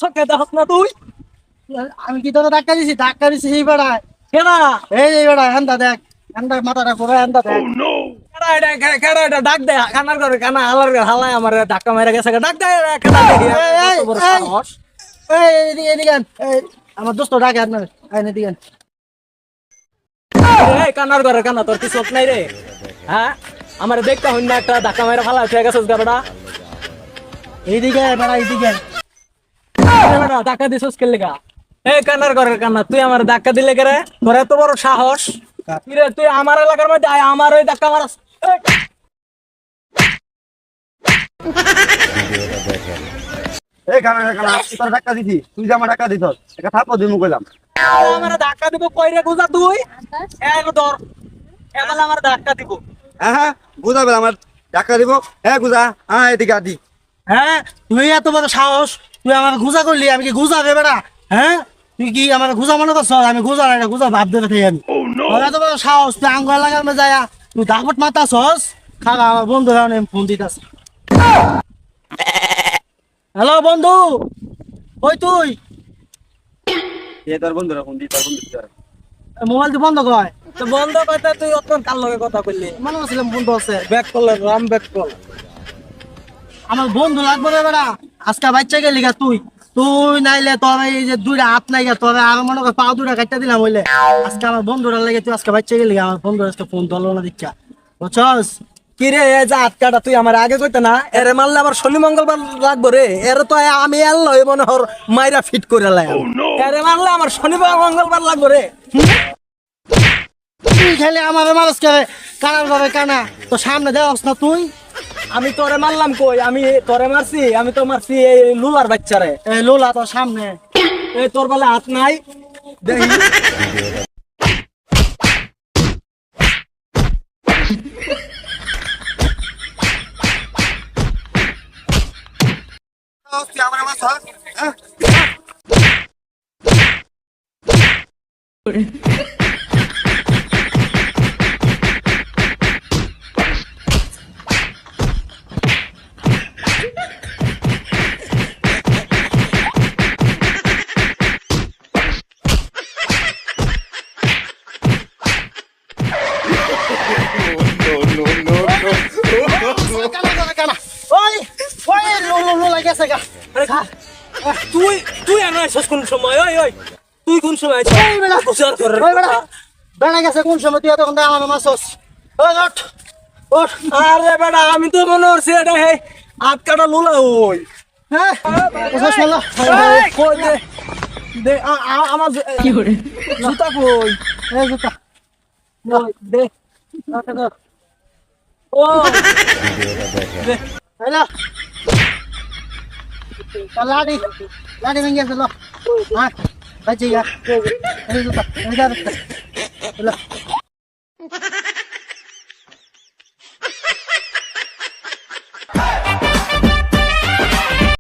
সকে দেখছ না তুই? আমি কি তোরা ধাক্কা দিছি এই বেড়ায় কেনা এই বেড়ায় হেন্দা দেখ হেন্দা মাথাটা ঘুরে হেন্দা দেখ কেডা এটা ডাক দে কানার করে কানা হালার করে হালাই আমার ধাক্কা মেরে গেছে ডাক দে কেডা দেখি কত বড় সাহস। এদিকে আন। আমার দোস্ত ডাকে আপনার এদিকে আন। এই কানার করে কানা তোর কি চোখ নাই রে? হ্যাঁ আমার দেখতে হইন না একটা ধাক্কা মেরে ফালা হয়ে গেছে বেটা। এইদিকে বেড়া এইদিকে বেটা ধাক্কা দিছস কে লাগা? এই কানার করে কানা তুই আমার ধাক্কা দিলে কে রে? তোর এত বড় সাহস? কি রে তুই আমার এলাকার মধ্যে আয় আমার ওই ধাক্কা মারাস? এই কানা কানা তোর ধাক্কা দিছি তুই যে আমার ধাক্কা দিছস একটা থাপ্পড় দিমু কইলাম। আমার ধাক্কা দিব কই রে গুজা তুই? এক ধর এবেলা আমার ধাক্কা দিব। হ্যাঁ গুজা বেলা আমার ধাক্কা দিব। গুজা এদিকে আদি। হ্যাঁ তুই এত বড় সাহস তুই আমার গুজা করলি আমি কি গুজা রে বেড়া? হ্যাঁ তুই কি আমার গুজা মনে করছ? আমি গুজা না গুজা ভাব দেবে থাকি আমি তোর এত বড় সাহস তুই আঙ্গুল লাগার মে যায় তুই দাপট মাতাছস খালা আমার বন্ধু ফোন দিতাছে। হ্যালো বন্ধু ওই তুই তোর বন্ধুরা ফোন দি তোর বন্ধু মোবাইল তুই বন্ধ কয় তো বন্ধ কথা তুই অত কার লগে কথা কইলি? মনে করছিলাম বন্ধ আছে back call Ram back call. আমার বন্ধু লাগবে রে বেড়া আজকে বাচ্চা গেলি গা তুই তুই নাইলে তোর এই যে দুইটা হাত নাই গা তোর আর মনে কর পাও দুটা কাটটা দিলাম হইলে আজকে আমার বন্ধুরা লেগে তুই আজকে বাচ্চা গেলি গা আমার বন্ধু আজকে ফোন ধরলো না দীক্ষা বুঝছস? কি রে এ যে আটকাটা তুই আমার আগে কইতে না এরে মারলে আবার শনি মঙ্গলবার লাগবো রে এরে তো আমি আল্লাহ মনে হর মাইরা ফিট করে লাই এরে মারলে আমার শনিবার মঙ্গলবার লাগবো রে। তুই খেলে আমার মানুষ করে কানার ঘরে কানা তো সামনে দেওয়াস না তুই আমি তোরে মারলাম কই? আমি তোরে মারছি? আমি তো মারছি এই লুলার বাচ্চারে। এই লোলা তো সামনে এই তোর বেলা হাত নাই দেখি তুই আমার আমার হ্যাঁ কানা ঘরে কানা ওই ওই লোলা গেছে গা আরে খা তুই তুই আনো আইছস কোন সময়? ওই ওই তুই কোন সময় আইছস? ওই বেড়া গোসল কর ওই বেড়া বেড়া গেছে কোন সময় তুই তখন আমার মাছস ওই ওঠ ওঠ আরে বেটা আমি তো মনে হচ্ছে এটা হে আটকাটা লুলা ওই হ্যাঁ বুঝছস বলো কই দে দে আমার কি করে জুতা কই? এই জুতা ওই, দে ও দে হ্যালো লাডি লাডি ভেঙে গেছে লো হ্যাঁ বাজে গা এই জুতা এই যা